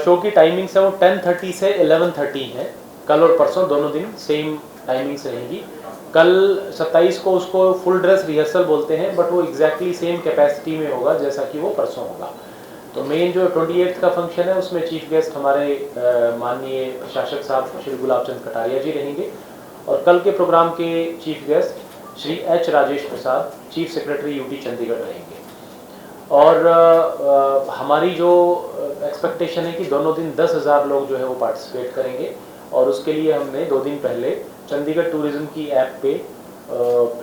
Show की timings है वो 10:30 से 11:30 है। कल और परसों दोनों दिन सेम टाइमिंग्स रहेंगी। कल 27 को उसको फुल ड्रेस रिहर्सल बोलते हैं, बट वो एग्जैक्टली सेम कैपेसिटी में होगा जैसा कि वो परसों होगा। तो मेन जो 28 का फंक्शन है उसमें चीफ गेस्ट हमारे माननीय शासक साहब श्री गुलाब चंद कटारिया जी रहेंगे, और कल के प्रोग्राम के chief guest Shri H Rajesh Prasad, chief secretary UT Chandigarh रहेंगे। और हमारी जो एक्सपेक्टेशन है कि दोनों दिन 10,000 लोग जो है वो पार्टिसिपेट करेंगे, और उसके लिए हमने 2 दिन पहले चंडीगढ़ टूरिज्म की ऐप पे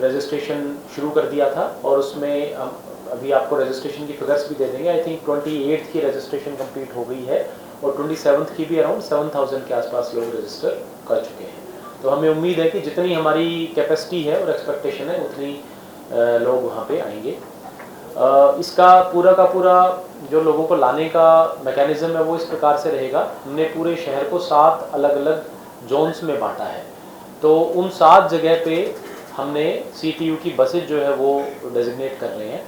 रजिस्ट्रेशन शुरू कर दिया था, और उसमें हम अभी आपको रजिस्ट्रेशन की फिगर्स भी दे देंगे। आई थिंक 28 की रजिस्ट्रेशन कंप्लीट हो गई है, और 27 की भी अराउंड 7,000 के आसपास लोग रजिस्टर कर चुके हैं। तो हमें उम्मीद है कि जितनी हमारी कैपेसिटी है और एक्सपेक्टेशन है उतनी लोग वहाँ पे आएंगे। इसका पूरा का पूरा जो लोगों को लाने का मैकेनिज्म है वो इस प्रकार से रहेगा। हमने पूरे शहर को 7 अलग अलग जोन्स में बांटा है, तो उन 7 जगह पे हमने CTU की बसेज जो है वो डेजिग्नेट कर रहे हैं,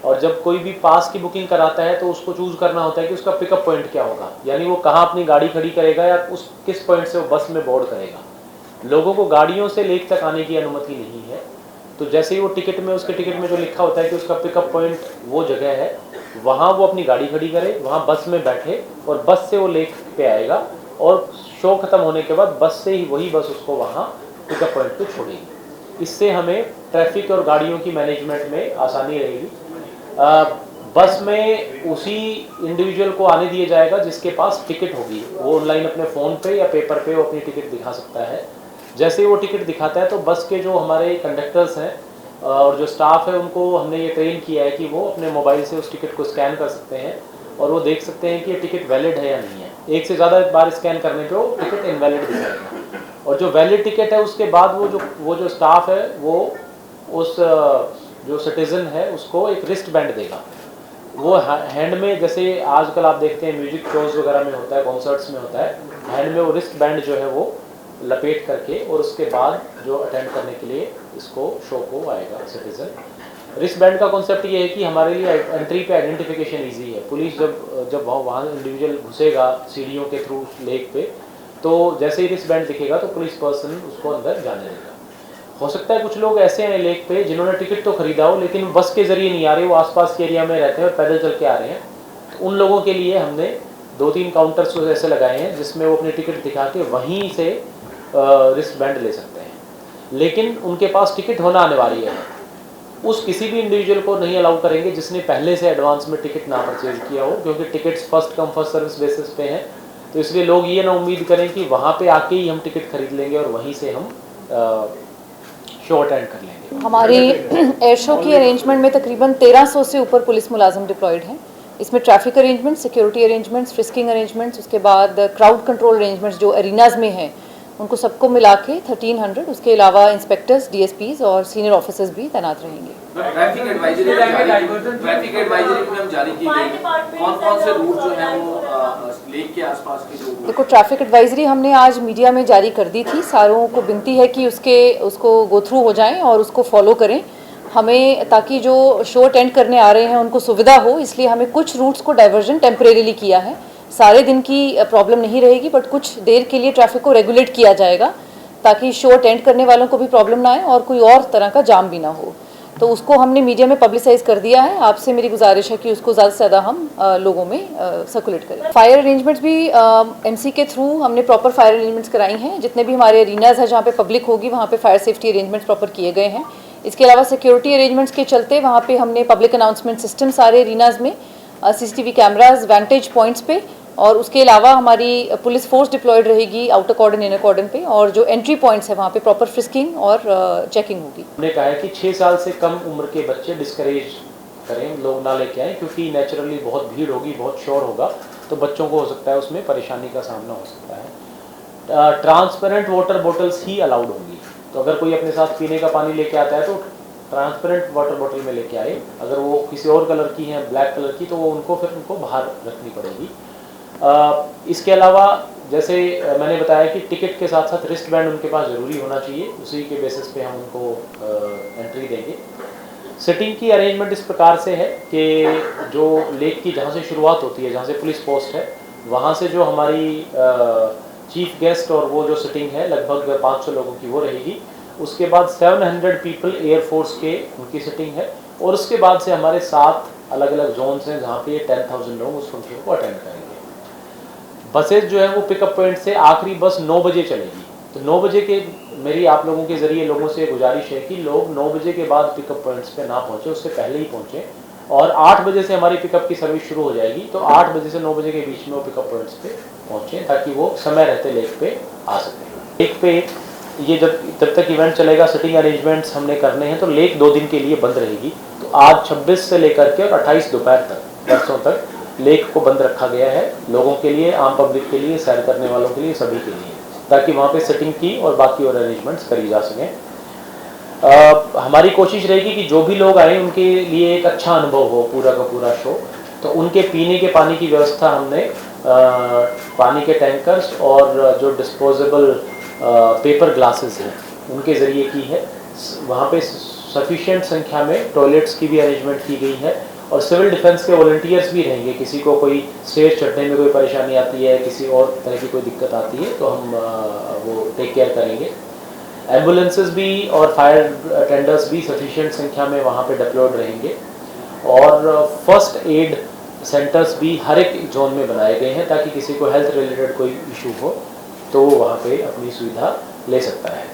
और जब कोई भी पास की बुकिंग कराता है तो उसको चूज़ करना होता है कि उसका पिकअप पॉइंट क्या होगा, यानी वो कहाँ अपनी गाड़ी खड़ी करेगा या उस किस पॉइंट से वो बस में बोर्ड करेगा। लोगों को गाड़ियों से लेक तक आने की अनुमति नहीं है, तो जैसे ही वो टिकट में, उसके टिकट में जो लिखा होता है कि उसका पिकअप पॉइंट वो जगह है, वहाँ वो अपनी गाड़ी खड़ी करे, वहाँ बस में बैठे, और बस से वो लेक पे आएगा, और शो ख़त्म होने के बाद बस से ही वही बस उसको वहाँ पिकअप पॉइंट पे छोड़ेगी। इससे हमें ट्रैफिक और गाड़ियों की मैनेजमेंट में आसानी रहेगी। बस में उसी इंडिविजुअल को आने दिया जाएगा जिसके पास टिकट होगी, वो ऑनलाइन अपने फ़ोन पे या पेपर पे वो अपनी टिकट दिखा सकता है। जैसे ही वो टिकट दिखाता है तो बस के जो हमारे कंडक्टर्स हैं और जो स्टाफ है उनको हमने ये ट्रेन किया है कि वो अपने मोबाइल से उस टिकट को स्कैन कर सकते हैं, और वो देख सकते हैं कि ये टिकट वैलिड है या नहीं है। एक से ज़्यादा बार स्कैन करने पे वो टिकट इनवैलिड दिखाएगा, और जो वैलिड टिकट है उसके बाद वो जो स्टाफ है वो उस जो सिटीज़न है उसको एक रिस्ट बैंड देगा। वो हैंड में, जैसे आजकल आप देखते हैं म्यूजिक शोज़ वगैरह में होता है, कॉन्सर्ट्स में होता है, हैंड में वो रिस्ट बैंड जो है वो लपेट करके, और उसके बाद जो अटेंड करने के लिए इसको शो को आएगा सिटीज़न। रिस्ट बैंड का कॉन्सेप्ट ये है कि हमारे लिए एंट्री पे आइडेंटिफिकेशन इजी है। पुलिस जब वहाँ इंडिविजुअल घुसेगा सीढ़ियों के थ्रू लेक पे, तो जैसे ही रिस्ट बैंड दिखेगा तो पुलिस पर्सन उसको अंदर जाने देगा। हो सकता है कुछ लोग ऐसे हैं लेक पे जिन्होंने टिकट तो खरीदा हो लेकिन बस के ज़रिए नहीं आ रहे, वो आसपास के एरिया में रहते हैं और पैदल चल के आ रहे हैं, तो उन लोगों के लिए हमने 2-3 काउंटर्स ऐसे लगाए हैं जिसमें वो अपनी टिकट दिखा के वहीं से रिस्ट बैंड ले सकते हैं। लेकिन उनके पास टिकट होना अनिवार्य है। उस किसी भी इंडिविजुअल को नहीं अलाउ करेंगे जिसने पहले से एडवांस में टिकट ना परचेज किया हो, क्योंकि tickets first come first service basis पे हैं। तो इसलिए लोग ये ना उम्मीद करें कि वहाँ पे आके ही हम टिकट खरीद लेंगे और वहीं से हम शो अटेंड कर लेंगे। हमारी एयर शो की अरेंजमेंट में तकरीबन 1300 से ऊपर पुलिस मुलाजिम डिप्लॉयड हैं। इसमें traffic arrangement, security arrangements, frisking arrangements, उसके बाद क्राउड कंट्रोल अरेंजमेंट्स जो एरिनाज में हैं उनको सबको मिला के 1300, उसके अलावा इंस्पेक्टर्स, DSPs और सीनियर ऑफिसर्स भी तैनात रहेंगे। ट्रैफिक एडवाइजरी जारी की गई, कौन-कौन से रूट जो हैं वो लेक के आसपास के जो, देखो ट्रैफिक एडवाइजरी हमने आज मीडिया में जारी कर दी थी। सारों को विनती है कि उसको गो थ्रू हो जाएं और उसको फॉलो करें, हमें ताकि जो शो अटेंड करने आ रहे हैं उनको सुविधा हो, इसलिए हमें कुछ रूट्स को डाइवर्जन टेम्परेरीली किया है। सारे दिन की प्रॉब्लम नहीं रहेगी, बट कुछ देर के लिए ट्रैफिक को रेगुलेट किया जाएगा ताकि शो अटेंड करने वालों को भी प्रॉब्लम ना आए और कोई और तरह का जाम भी ना हो। तो उसको हमने मीडिया में पब्लिसाइज कर दिया है। आपसे मेरी गुजारिश है कि उसको ज़्यादा से ज़्यादा हम लोगों में सर्कुलेट करें। फायर अरेंजमेंट्स भी MC के थ्रू हमने प्रॉपर फायर अरेंजमेंट्स कराई हैं। जितने भी हमारे एरिनाज हैं जहाँ पे पब्लिक होगी वहाँ पे फायर सेफ्टी अरेंजमेंट्स प्रॉपर किए गए हैं। इसके अलावा सिक्योरिटी अरेंजमेंट्स के चलते वहाँ पे हमने पब्लिक अनाउंसमेंट सिस्टम सारे एरिनाज में, CCTV कैमराज वैंटेज पॉइंट्स पे, और उसके अलावा हमारी पुलिस फोर्स डिप्लॉयड रहेगी आउटर कॉर्डन, इनर कॉर्डन पे, और जो एंट्री पॉइंट्स है वहाँ पे प्रॉपर फ्रिस्किंग और चेकिंग होगी। हमने कहा है कि 6 साल से कम उम्र के बच्चे डिस्करेज करें, लोग ना लेके आएँ, क्योंकि नेचुरली बहुत भीड़ होगी, बहुत शोर होगा, तो बच्चों को हो सकता है उसमें परेशानी का सामना हो सकता है। ट्रांसपेरेंट वाटर बॉटल्स ही अलाउड होंगी, तो अगर कोई अपने साथ पीने का पानी लेके आता है तो ट्रांसपेरेंट वाटर बॉटल में लेके आए। अगर वो किसी और कलर की है, ब्लैक कलर की, तो वो उनको बाहर रखनी पड़ेगी। इसके अलावा जैसे मैंने बताया कि टिकट के साथ साथ रिस्ट बैंड उनके पास ज़रूरी होना चाहिए, उसी के बेसिस पे हम उनको एंट्री देंगे। सिटिंग की अरेंजमेंट इस प्रकार से है कि जो लेक की जहाँ से शुरुआत होती है, जहाँ से पुलिस पोस्ट है, वहाँ से जो हमारी चीफ गेस्ट और वो जो सिटिंग है लगभग 500 लोगों की वो रहेगी। उसके बाद 700 पीपल एयरफोर्स के उनकी सिटिंग है, और उसके बाद से हमारे 7 अलग अलग जोन्स हैं जहाँ पे 10,000 लोग उस फंक्शन को अटेंड करेंगे। बसेस जो है वो पिकअप पॉइंट से आखिरी बस 9 बजे चलेगी। तो 9 बजे के मेरी आप लोगों के ज़रिए लोगों से गुजारिश है कि लोग 9 बजे के बाद पिकअप पॉइंट्स पे ना पहुँचे, उससे पहले ही पहुँचें। और 8 बजे से हमारी पिकअप की सर्विस शुरू हो जाएगी, तो 8 बजे से 9 बजे के बीच में वो पिकअप पॉइंट्स पे पहुँचें ताकि वो समय रहते लेक पे आ सकें। लेक पे ये जब तक इवेंट चलेगा सिटिंग अरेंजमेंट्स हमने करने हैं, तो लेक 2 दिन के लिए बंद रहेगी। तो आज 26 से लेकर के और 28 दोपहर तक, परसों तक लेक को बंद रखा गया है लोगों के लिए, आम पब्लिक के लिए, सैर करने वालों के लिए, सभी के लिए, ताकि वहाँ पे सेटिंग की और बाकी और अरेंजमेंट्स करी जा सकें। हमारी कोशिश रहेगी कि जो भी लोग आए उनके लिए एक अच्छा अनुभव हो पूरा का पूरा शो। तो उनके पीने के पानी की व्यवस्था हमने पानी के टैंकर्स और जो डिस्पोजेबल पेपर ग्लासेस हैं उनके ज़रिए की है। वहाँ पे सफिशिएंट संख्या में टॉयलेट्स की भी अरेंजमेंट की गई है, और सिविल डिफेंस के वॉलंटियर्स भी रहेंगे। किसी को कोई स्टेज चढ़ने में कोई परेशानी आती है, किसी और तरह की कोई दिक्कत आती है, तो हम वो टेक केयर करेंगे। एम्बुलेंसेस भी और फायर टेंडर्स भी सफिशिएंट संख्या में वहाँ पे डिप्लॉयड रहेंगे, और फर्स्ट एड सेंटर्स भी हर एक जोन में बनाए गए हैं ताकि किसी को हेल्थ रिलेटेड कोई इशू हो तो वहाँ पे अपनी सुविधा ले सकता है।